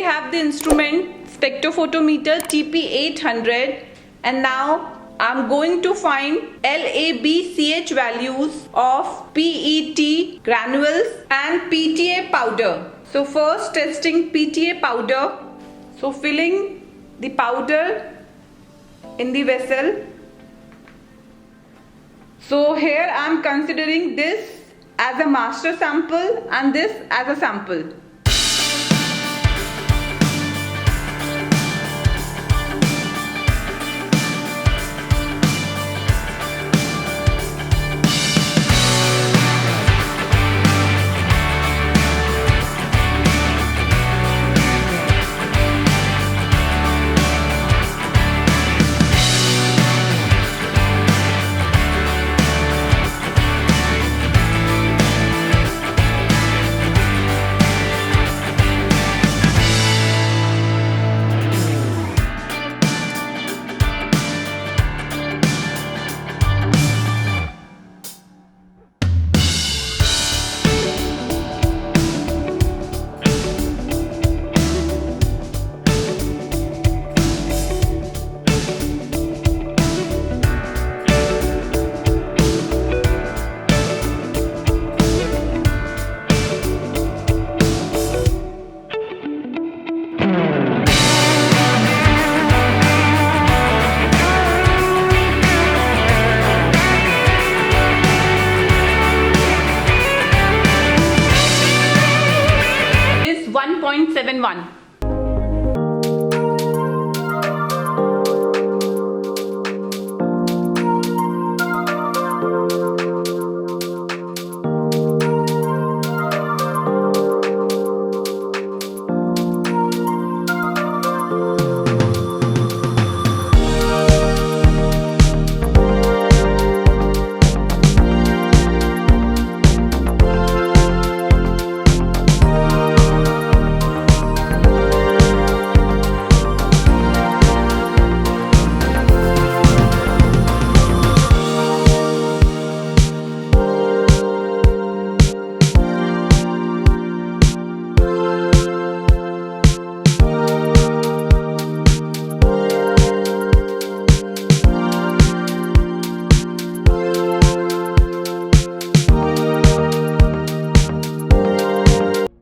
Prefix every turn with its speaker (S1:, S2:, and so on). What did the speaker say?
S1: have the instrument spectrophotometer TP800, and now I'm going to find LABCH values of PET granules and PTA powder. So first testing PTA powder. So filling the powder in the vessel. So here I am considering this as a master sample and this as a sample.